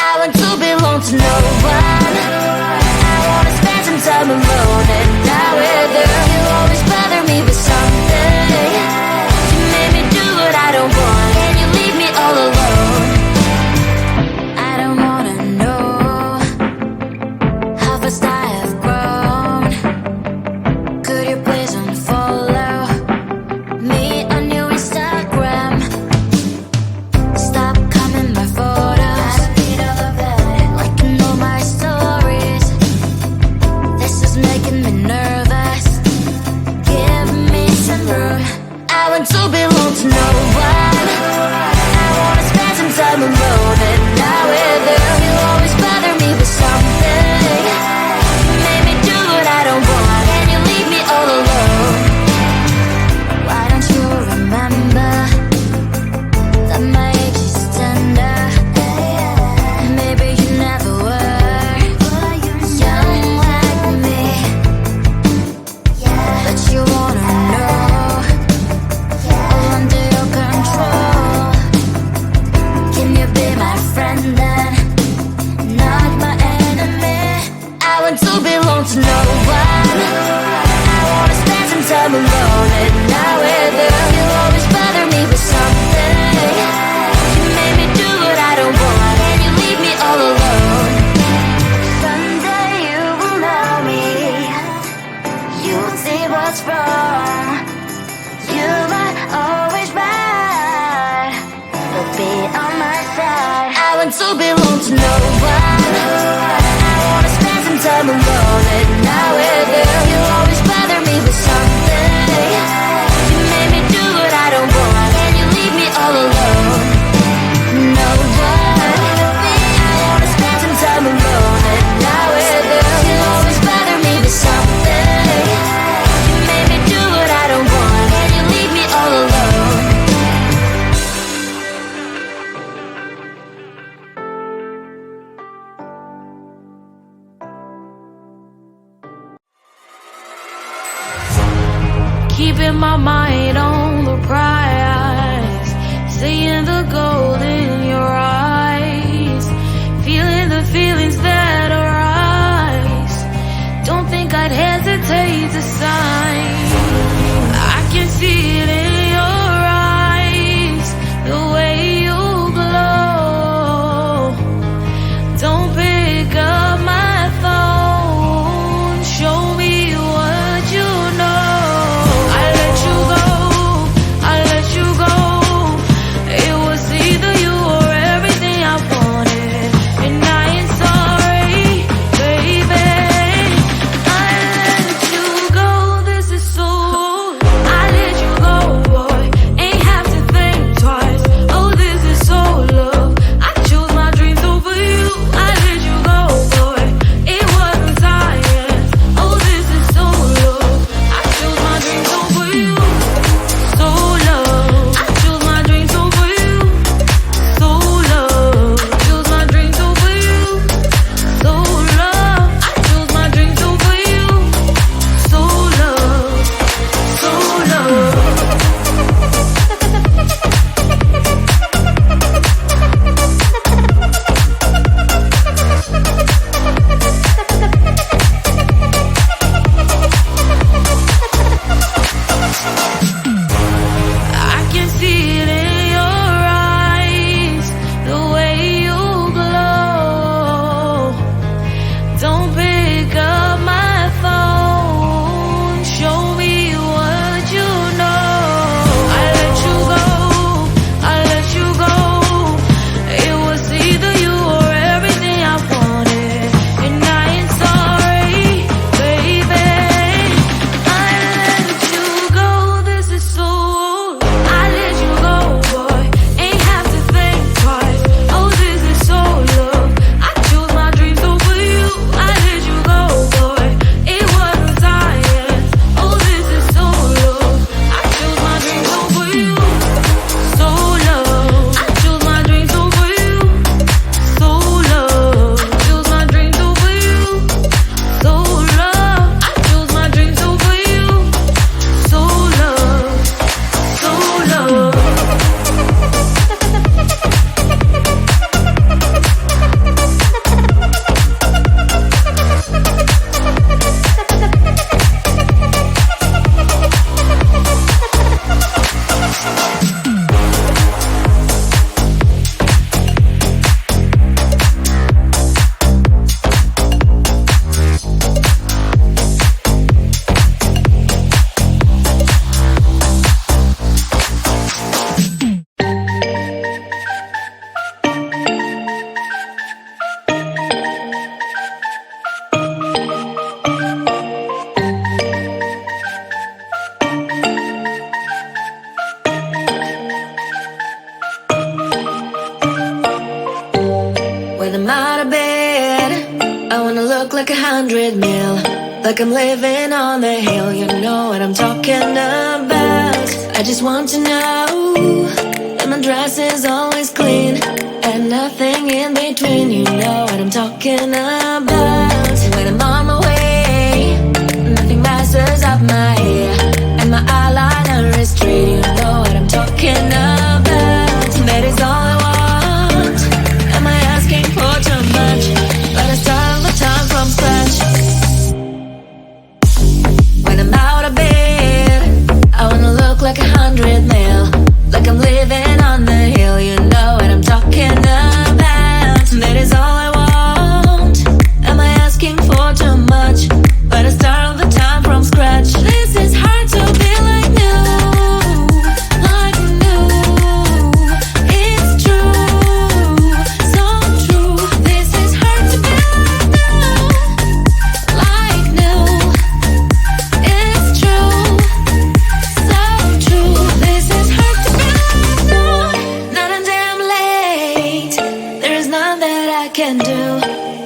I want to belong to no one. I wanna spend some time alone and not with her. You always bother me with something. You made me do what I don't want, and you leave me all alone. I don't wanna know how fast I have grown. Could you please unfollow me on your Instagram? Stop coming my photos. I need all of that, like you know my stories. This is making me nervous. Give me some room. I want to belong to no one. I wanna spend some time alone and not with her. You always bother me with something. You made me do what I don't want, and you leave me all alone. Why don't you remember that my age is tender? Maybe you never were young like me, but you wanna know all under your control. Can you be my friend then, not my enemy? I want to belong to no one. I wanna spend some time alone and not with her. You always bother me with something. You made me do what I don't want, and you leave me all alone. Someday you will know me. You'll see what's wrong. You might always right, but be on my side. I want to belong to no one. I wanna spend some time alone and not with her. You always bother me with something. You made me do what I don't want, and you leave me all alone. No one. I wanna spend some time alone and not with her. You always bother me with something. You made me do what I don't want, and you leave me all alone. Keeping my mind on the prize, seeing the gold in your eyes, feeling the feelings that arise. Don't think I'd hesitate to sign. I can see it in your eyes, the way you glow. Don't pick up my phone, show me what you know. I let you go, I let you go. It was either you or everything I wanted, and I ain't sorry, baby. I let you go this When I'm out of bed, I wanna look like 100 mil, like I'm living on the hill. You know what I'm talking about. I just want to know that my dress is always clean and nothing in between. You know what I'm talking about. When I'm on my way, nothing messes up my hair, and my eyeliner is straight. You know what I'm talking about. That is all I want. Am I asking for too much? But I start all the time from scratch. When I'm out of bed, I wanna look like 100 mil, like I'm living on the hill. You know what I'm talking about. That is all I want. Am I asking for too much? But I start all the time from scratch. This is hard to be like new, like new. It's true, so true. This is hard to be like new, it's true, so true. This is hard to be like new. Not until I'm late, there is none that I can do.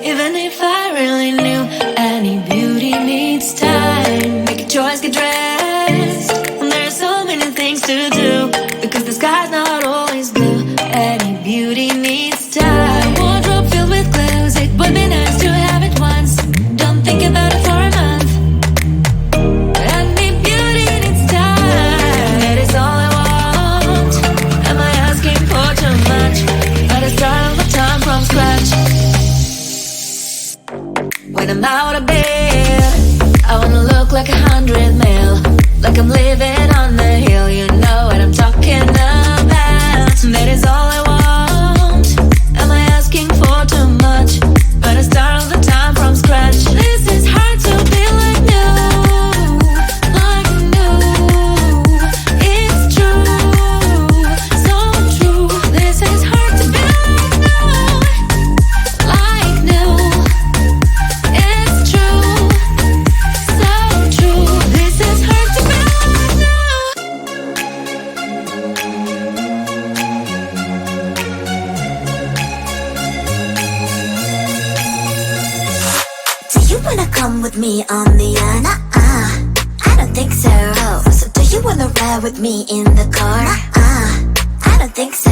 Even if I really knew, any beauty needs time. Make a choice, get dressed, and there are so many things to do, because the sky's not always blue. Any beauty needs time. Wardrobe filled with clothes, it would be nice to have it once. Don't think about it for a month. Any beauty needs time. That is all I want. Am I asking for too much? But I start all the time from scratch. When I'm out of bed, I wanna look like 100 mil, like I'm living on the hill. You know what I'm talking about. That is all I want. Am I asking for too much? But I start all the time from scratch. This is hard to be like new, like new. It's true, so true. This is hard to be like new, it's true, so true. This is hard to be like new. Do you wanna come with me on the I don't think so. So do you wanna ride with me in the car? I don't think so.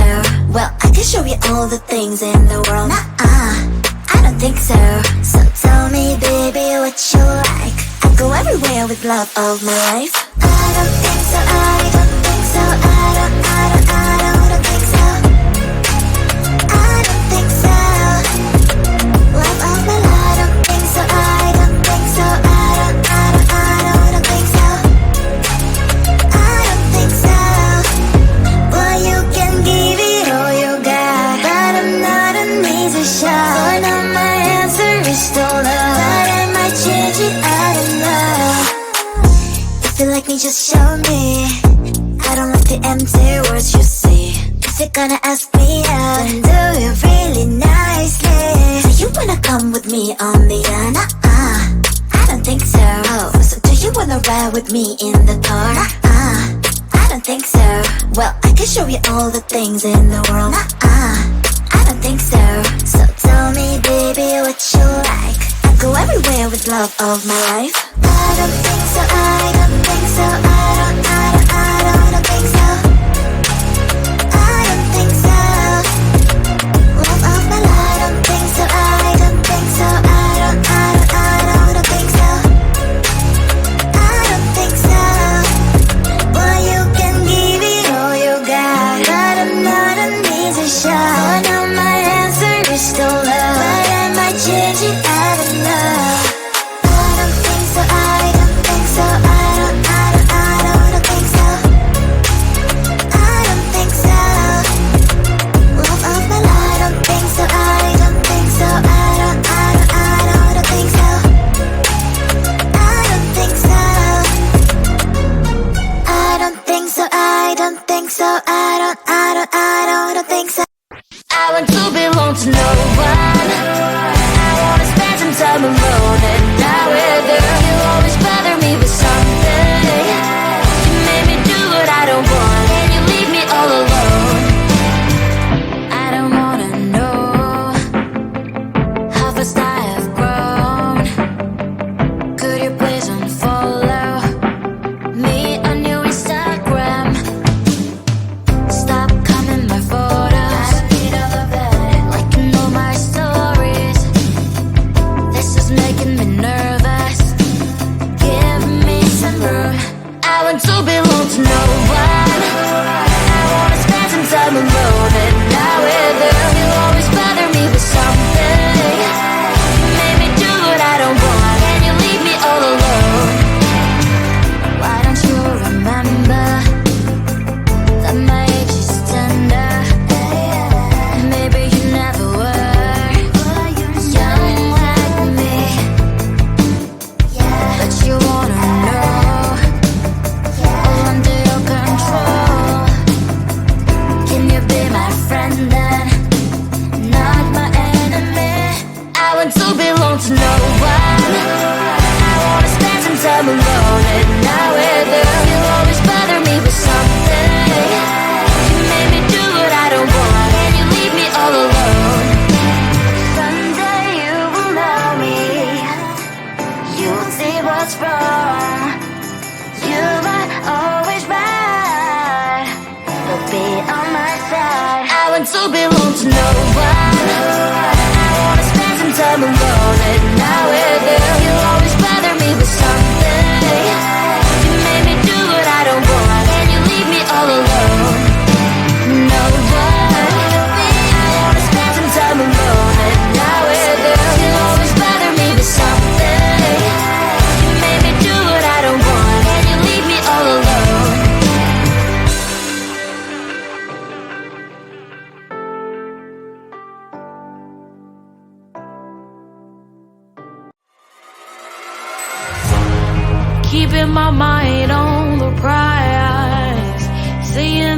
Well, I can show you all the things in the world. I don't think so. So tell me, baby, what you like. I go everywhere with love of my life. I don't think so. I don't think so. I don't think so. I don't think so. Love of my life. I don't think so. I don't think so. I don't think so. I don't think so. Well, you can give it all you got, but I'm not an easy shot. So now my answer is still no, but I might change it. I don't know. If you like me, just show me. I don't like the empty words you say. If you're gonna ask me out, then do it really nicely. Do you wanna come with me on the I don't think so. So do you wanna ride with me in the car? I don't think so. Well, I can show you all the things in the world. I don't think so. So tell me, baby, what you like. I go everywhere with love of my life. I don't think so. I don't think so. I don't think so. I don't think so. Love of my life. I don't think so. I don't think so. I don't think so. I don't think so. Well, you can give it all you got, but I'm not an easy shot. So now my answer is still no, but I might change it. I don't know. I don't think so. I don't think so. I don't keeping my mind on the prize, staying